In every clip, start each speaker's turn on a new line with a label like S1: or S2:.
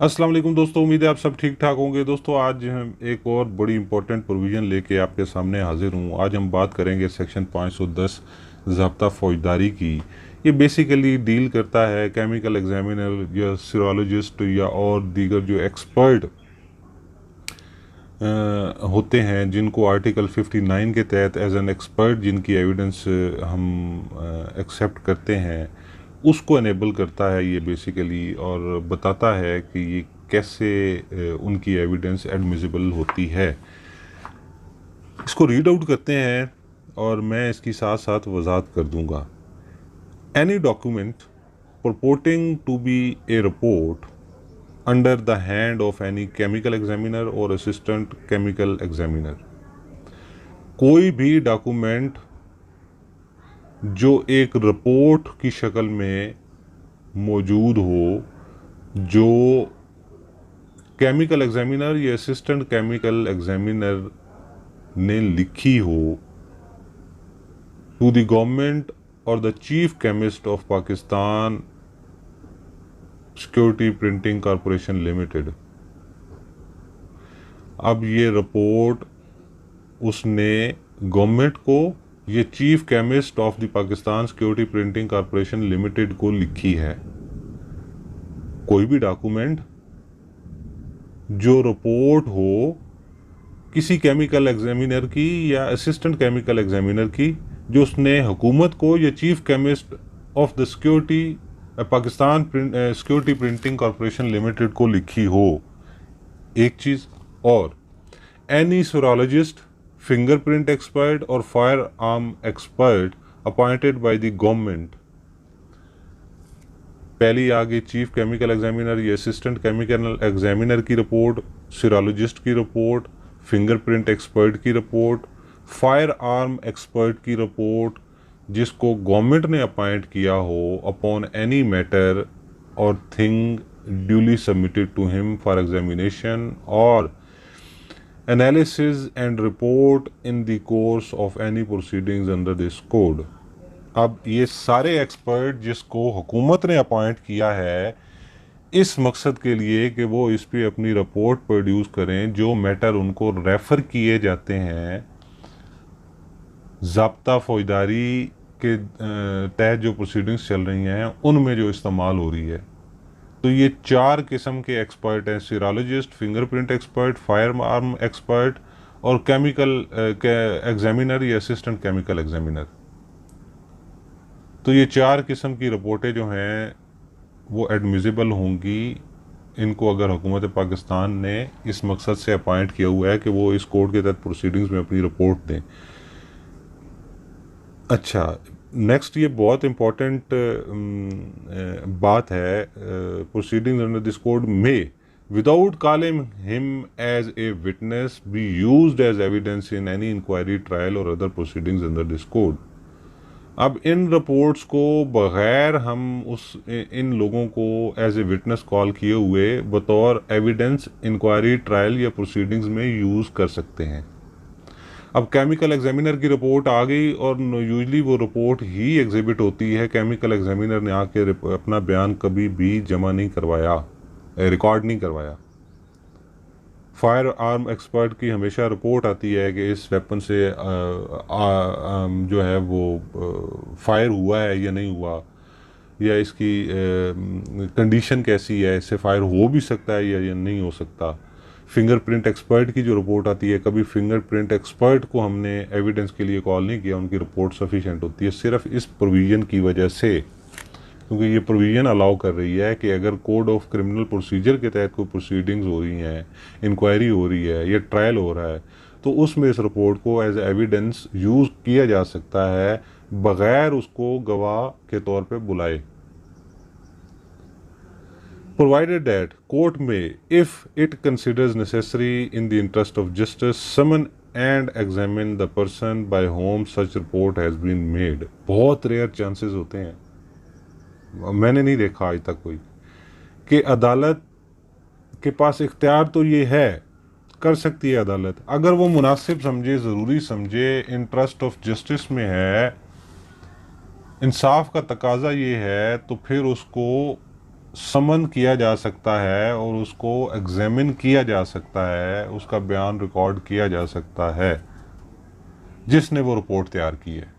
S1: अस्सलाम वालेकुम दोस्तों, उम्मीद है आप सब ठीक ठाक होंगे। दोस्तों आज हम एक और बड़ी इंपॉर्टेंट प्रोविज़न लेके आपके सामने हाजिर हूँ। आज हम बात करेंगे सेक्शन 510 ज़ाब्ता फौजदारी की। ये बेसिकली डील करता है केमिकल एग्जामिनर या सीरोलॉजिस्ट या और दीगर जो एक्सपर्ट होते हैं, जिनको आर्टिकल 59 के तहत एज एन एक्सपर्ट जिनकी एविडेंस हम एक्सेप्ट करते हैं, उसको इनेबल करता है ये बेसिकली, और बताता है कि ये कैसे उनकी एविडेंस एडमिसिबल होती है। इसको रीड आउट करते हैं और मैं इसकी साथ साथ वजाहत कर दूंगा। Any document purporting to be a report under the hand of any chemical examiner or assistant chemical examiner, कोई भी डॉक्यूमेंट जो एक रिपोर्ट की शक्ल में मौजूद हो, जो केमिकल एग्जामिनर या असिस्टेंट केमिकल एग्जामिनर ने लिखी हो, टू द गवर्नमेंट और the chief chemist of Pakistan security printing corporation limited. अब ये रिपोर्ट उसने गवर्नमेंट को, ये chief chemist of the Pakistan security printing corporation limited को लिखी है। कोई भी डॉक्यूमेंट जो रिपोर्ट हो किसी केमिकल एग्जामिनर की या असिस्टेंट केमिकल एग्जामिनर की, जो उसने हुकूमत को या chief chemist of the security Pakistan security printing corporation limited को लिखी हो, एक चीज़। और एनी सीरोलॉजिस्ट, फिंगरप्रिंट एक्सपर्ट और fire arm expert appointed by the government, पहली आगे चीफ केमिकल एग्जामिनर या असिस्टेंट केमिकल एग्जामिनर की रिपोर्ट, सीरोलॉजिस्ट की रिपोर्ट, फिंगरप्रिंट एक्सपर्ट की रिपोर्ट, फायर आर्म एक्सपर्ट की रिपोर्ट जिसको गवर्नमेंट ने अपॉइंट किया हो, अपॉन एनी मैटर और thing duly submitted to him for examination और analysis and report in the course of any proceedings under this code. अब ये सारे एक्सपर्ट जिसको हुकूमत ने अपॉइंट किया है इस मकसद के लिए कि वो इस पे अपनी रिपोर्ट प्रोड्यूस करें, जो मैटर उनको रेफ़र किए जाते हैं ज़ाब्ता फौजदारी के तहत जो प्रोसीडिंग्स चल रही हैं उनमें जो इस्तेमाल हो रही है। तो ये 4 किस्म के एक्सपर्ट हैं: serologist, fingerprint expert, fire arm expert और केमिकल एग्जामिनर या असिस्टेंट केमिकल एग्जामिनर। तो ये 4 किस्म की रिपोर्टें जो हैं वो एडमिसिबल होंगी, इनको अगर हुकूमत पाकिस्तान ने इस मकसद से अपॉइंट किया हुआ है कि वो इस कोड के तहत प्रोसीडिंग्स में अपनी रिपोर्ट दें। अच्छा, नेक्स्ट ये बहुत इम्पोर्टेंट बात है, प्रोसीडिंग्स अंडर दिस कोड में without calling him as a witness be used as evidence in any inquiry, trial और other proceedings under this code. अब इन रिपोर्ट्स को बग़ैर हम इन लोगों को एज ए विटनेस कॉल किए हुए बतौर एविडेंस इंक्वायरी, ट्रायल या प्रोसीडिंग्स में यूज़ कर सकते हैं। अब केमिकल एग्जामिनर की रिपोर्ट आ गई और यूजली वो रिपोर्ट ही एग्जिबिट होती है। केमिकल एग्जामिनर ने आके अपना बयान कभी भी जमा नहीं करवाया, रिकॉर्ड नहीं करवाया। फायर आर्म एक्सपर्ट की हमेशा रिपोर्ट आती है कि इस वेपन से जो है वो फायर हुआ है या नहीं हुआ, या इसकी कंडीशन कैसी है, इससे फायर हो भी सकता है या नहीं हो सकता। फिंगरप्रिंट एक्सपर्ट की जो रिपोर्ट आती है, कभी फिंगरप्रिंट एक्सपर्ट को हमने एविडेंस के लिए कॉल नहीं किया, उनकी रिपोर्ट सफिशेंट होती है सिर्फ इस प्रोविज़न की वजह से, क्योंकि ये प्रोविज़न अलाउ कर रही है कि अगर कोड ऑफ क्रिमिनल प्रोसीजर के तहत कोई प्रोसीडिंग्स हो रही हैं, इंक्वायरी हो रही है या ट्रायल हो रहा है, तो उसमें इस रिपोर्ट को एज एविडेंस यूज़ किया जा सकता है बग़ैर उसको गवाह के तौर पे बुलाए। Provided that court may, if it considers necessary in the interest of justice, summon and examine the person by whom such report has been made। बहुत रेयर चांसेस होते हैं, मैंने नहीं देखा आज तक कोई, कि अदालत के पास इख्तियार तो ये है, कर सकती है अदालत, अगर वो मुनासिब समझे, ज़रूरी समझे, इंटरेस्ट ऑफ जस्टिस में है, इंसाफ का तकाजा ये है, तो फिर उसको समन किया जा सकता है और उसको एग्जामिन किया जा सकता है, उसका बयान रिकॉर्ड किया जा सकता है जिसने वो रिपोर्ट तैयार की है।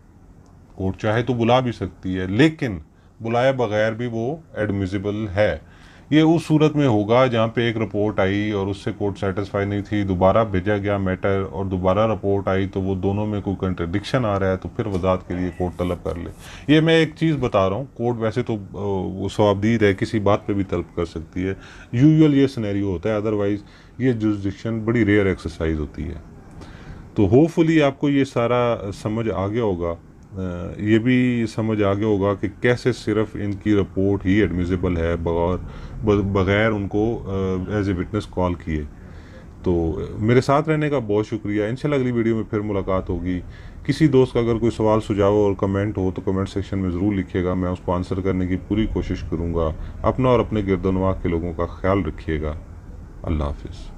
S1: कोर्ट चाहे तो बुला भी सकती है, लेकिन बुलाए बगैर भी वो एडमिसिबल है। ये उस सूरत में होगा जहाँ पे एक रिपोर्ट आई और उससे कोर्ट सेटिस्फाई नहीं थी, दोबारा भेजा गया मैटर और दोबारा रिपोर्ट आई तो वो दोनों में कोई कंट्रडिक्शन आ रहा है, तो फिर वजाहत के लिए कोर्ट तलब कर ले। ये मैं एक चीज़ बता रहा हूँ, कोर्ट वैसे तो वो सवाबदीद है, किसी बात पे भी तलब कर सकती है, यूजुअल ये सिनेरियो होता है, अदरवाइज़ ये जुरिस्डिक्शन बड़ी रेयर एक्सरसाइज होती है। तो होपफुली आपको ये सारा समझ आ गया होगा। ये भी समझ आ गया होगा कि कैसे सिर्फ इनकी रिपोर्ट ही एडमिसिबल है बगैर उनको एज ए विटनेस कॉल किए। तो मेरे साथ रहने का बहुत शुक्रिया। इंशाल्लाह अगली वीडियो में फिर मुलाकात होगी। किसी दोस्त का अगर कोई सवाल सुझाव और कमेंट हो तो कमेंट सेक्शन में ज़रूर लिखिएगा, मैं उसको आंसर करने की पूरी कोशिश करूँगा। अपना और अपने गिरदोनवा के लोगों का ख्याल रखिएगा। अल्लाह हाफिज़।